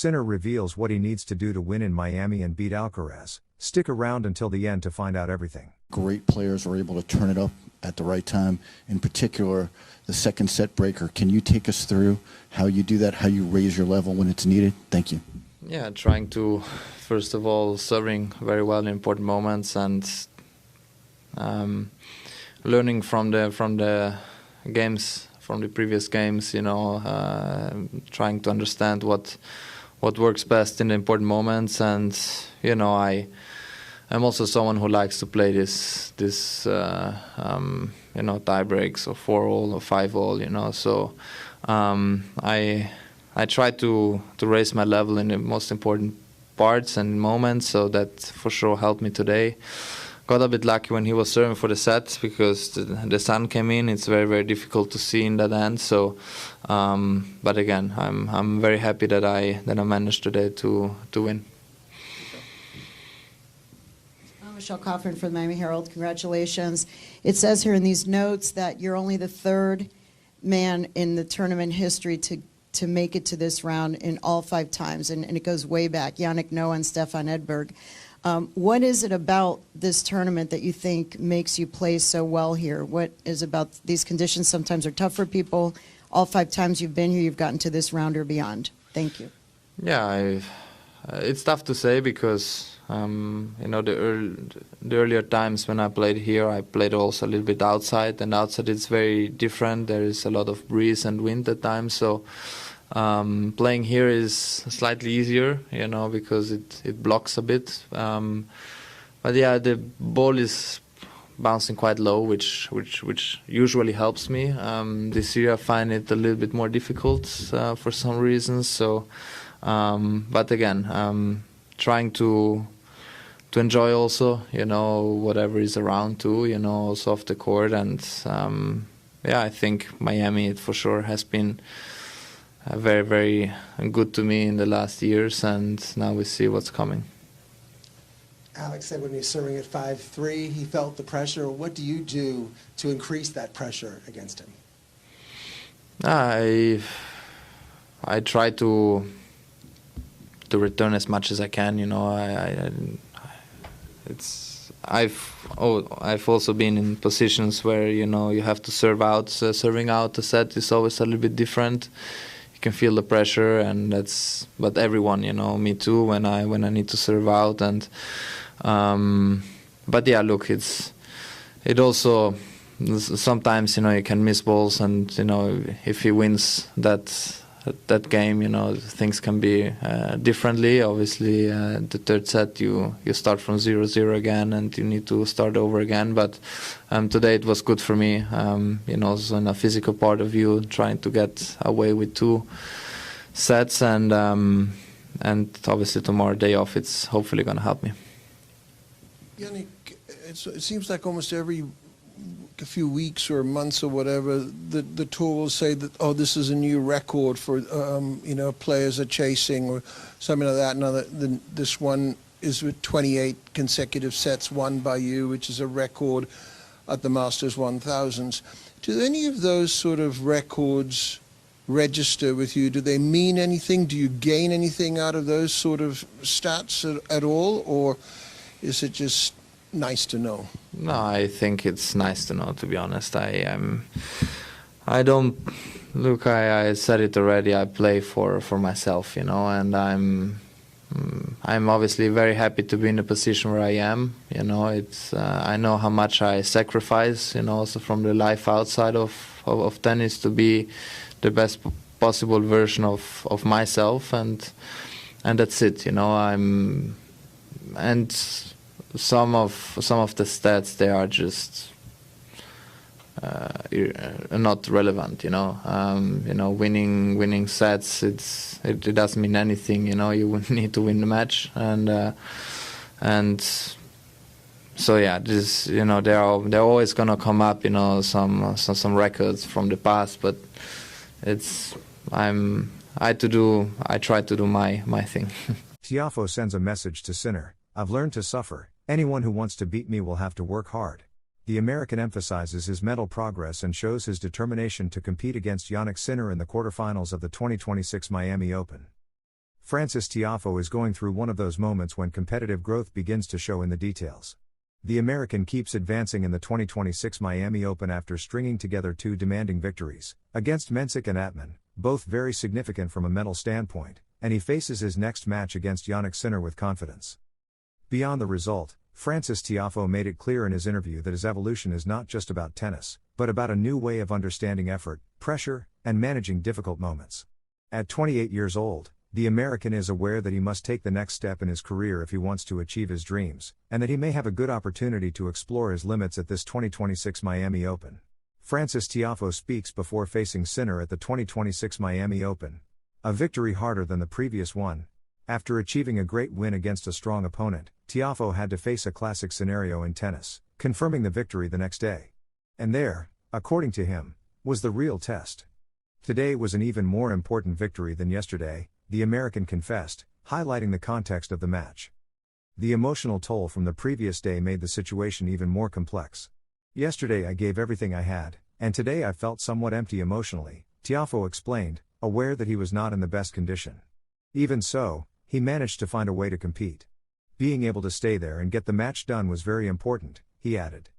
Sinner reveals what he needs to do to win in Miami and beat Alcaraz. Stick around until the end to find out everything. Great players are able to turn it up at the right time. In particular, the second set breaker. Can you take us through how you do that, how you raise your level when it's needed? Thank you. Yeah, trying to, first of all, serving very well in important moments and learning from the games, from the previous games, trying to understand what works best in the important moments. And I'm also someone who likes to play this tie breaks or 4-all or 5-all, so I try to raise my level in the most important parts and moments, so that for sure helped me today. Got a bit lucky when he was serving for the set because the sun came in. It's very, very difficult to see in that end. So, but again, I'm very happy that I managed today to win. Michelle Cochran from the Miami Herald. Congratulations. It says here in these notes that you're only the third man in the tournament history to make it to this round in all 5 times, and it goes way back, Yannick Noah and Stefan Edberg. What is it about this tournament that you think makes you play so well here? What is about these conditions sometimes are tough for people? All 5 times you've been here, you've gotten to this round or beyond. Thank you. Yeah, it's tough to say because the earlier times when I played here, I played also a little bit outside, and outside it's very different. There is a lot of breeze and wind at times, so playing here is slightly easier, because it blocks a bit. But yeah, the ball is bouncing quite low, which usually helps me. This year I find it a little bit more difficult for some reasons. So, but again, trying to enjoy also, whatever is around too, also off the court. And I think Miami for sure has been very, very good to me in the last years, and now we see what's coming. Alex said when he was serving at 5-3, he felt the pressure. What do you do to increase that pressure against him? I try to return as much as I can. I've also been in positions where you have to serve out. So serving out a set is always a little bit different. You can feel the pressure, and but everyone, me too, when I need to serve out. And but yeah, look, it also sometimes you can miss balls, and if he wins that game, things can be differently. Obviously, the third set you start from 0-0 again, and you need to start over again. But today it was good for me, also in a physical part of view, trying to get away with 2 sets, and obviously tomorrow, day off, it's hopefully going to help me. Yannick, it seems like almost every a few weeks or months or whatever, the tour will say that, oh, this is a new record for players are chasing or something like that. Now this one is with 28 consecutive sets won by you, which is a record at the Masters 1000s. Do any of those sort of records register with you? Do they mean anything? Do you gain anything out of those sort of stats at all, or is it just nice to know? No, I think it's nice to know, to be honest. I don't look. I said it already. I play for myself, and I'm obviously very happy to be in the position where I am. I know how much I sacrifice, also from the life outside of tennis to be the best possible version of myself, and that's it. Some of the stats, they are just not relevant. Winning sets, it doesn't mean anything. You need to win the match, and so yeah, this they're always gonna come up. Some records from the past, but I try to do my thing. Tiafoe sends a message to Sinner. I've learned to suffer. Anyone who wants to beat me will have to work hard. The American emphasizes his mental progress and shows his determination to compete against Jannik Sinner in the quarterfinals of the 2026 Miami Open. Frances Tiafoe is going through one of those moments when competitive growth begins to show in the details. The American keeps advancing in the 2026 Miami Open after stringing together two demanding victories, against Mensik and Atman, both very significant from a mental standpoint, and he faces his next match against Jannik Sinner with confidence. Beyond the result, Frances Tiafoe made it clear in his interview that his evolution is not just about tennis, but about a new way of understanding effort, pressure, and managing difficult moments. At 28 years old, the American is aware that he must take the next step in his career if he wants to achieve his dreams, and that he may have a good opportunity to explore his limits at this 2026 Miami Open. Frances Tiafoe speaks before facing Sinner at the 2026 Miami Open. A victory harder than the previous one. After achieving a great win against a strong opponent, Tiafoe had to face a classic scenario in tennis, confirming the victory the next day. And there, according to him, was the real test. Today was an even more important victory than yesterday, the American confessed, highlighting the context of the match. The emotional toll from the previous day made the situation even more complex. Yesterday I gave everything I had, and today I felt somewhat empty emotionally, Tiafoe explained, aware that he was not in the best condition. Even so, he managed to find a way to compete. Being able to stay there and get the match done was very important, he added.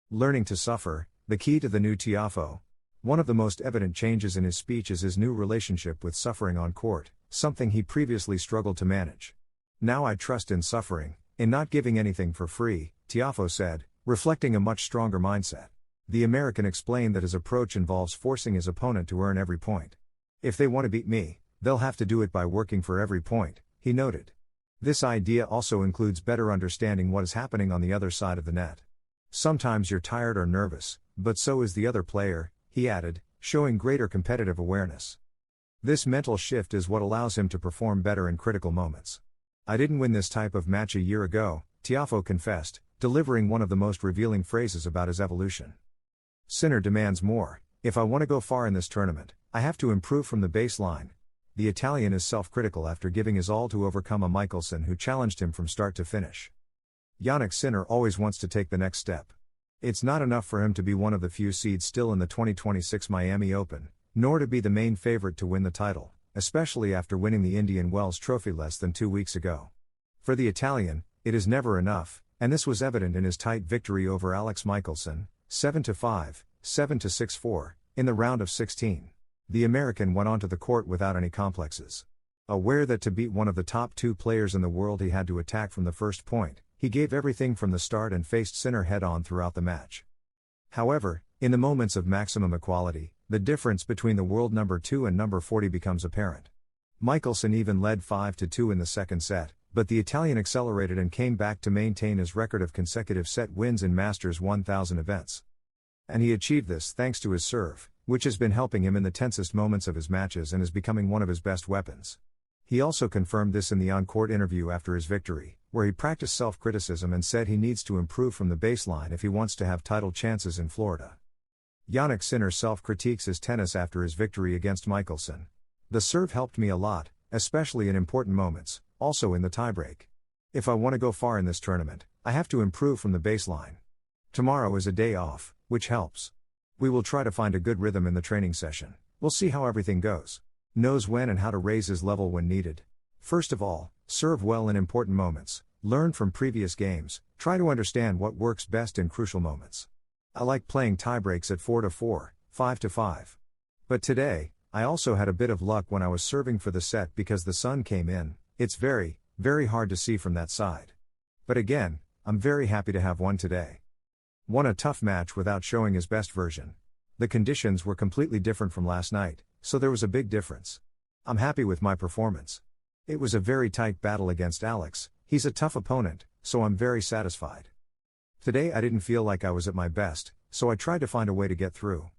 Learning to suffer, the key to the new Tiafoe. One of the most evident changes in his speech is his new relationship with suffering on court, something he previously struggled to manage. Now I trust in suffering, in not giving anything for free, Tiafoe said, reflecting a much stronger mindset. The American explained that his approach involves forcing his opponent to earn every point. If they want to beat me, they'll have to do it by working for every point, he noted. This idea also includes better understanding what is happening on the other side of the net. Sometimes you're tired or nervous, but so is the other player, he added, showing greater competitive awareness. This mental shift is what allows him to perform better in critical moments. I didn't win this type of match a year ago, Tiafoe confessed, delivering one of the most revealing phrases about his evolution. Sinner demands more. If I want to go far in this tournament, I have to improve from the baseline. The Italian is self-critical after giving his all to overcome a Michelsen who challenged him from start to finish. Jannik Sinner always wants to take the next step. It's not enough for him to be one of the few seeds still in the 2026 Miami Open, nor to be the main favorite to win the title, especially after winning the Indian Wells Trophy less than 2 weeks ago. For the Italian, it is never enough, and this was evident in his tight victory over Alex Michelsen, 7-5, 7-6-4, in the round of 16. The American went onto the court without any complexes. Aware that to beat one of the top two players in the world he had to attack from the first point, he gave everything from the start and faced Sinner head-on throughout the match. However, in the moments of maximum equality, the difference between the world number 2 and number 40 becomes apparent. Michelsen even led 5-2 in the second set, but the Italian accelerated and came back to maintain his record of consecutive set wins in Masters 1000 events. And he achieved this thanks to his serve, which has been helping him in the tensest moments of his matches and is becoming one of his best weapons. He also confirmed this in the on-court interview after his victory, where he practiced self-criticism and said he needs to improve from the baseline if he wants to have title chances in Florida. Jannik Sinner self-critiques his tennis after his victory against Michelsen. The serve helped me a lot, especially in important moments, also in the tiebreak. If I want to go far in this tournament, I have to improve from the baseline. Tomorrow is a day off, which helps. We will try to find a good rhythm in the training session. We'll see how everything goes. Knows when and how to raise his level when needed. First of all, serve well in important moments, learn from previous games, try to understand what works best in crucial moments. I like playing tiebreaks at 4-4, 5-5. But today, I also had a bit of luck when I was serving for the set because the sun came in. It's very, very hard to see from that side. But again, I'm very happy to have won today. Won a tough match without showing his best version. The conditions were completely different from last night, so there was a big difference. I'm happy with my performance. It was a very tight battle against Alex, he's a tough opponent, so I'm very satisfied. Today I didn't feel like I was at my best, so I tried to find a way to get through.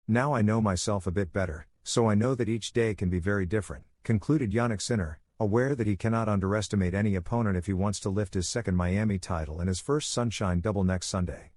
Now I know myself a bit better, so I know that each day can be very different, concluded Jannik Sinner, aware that he cannot underestimate any opponent if he wants to lift his second Miami title and his first Sunshine Double next Sunday.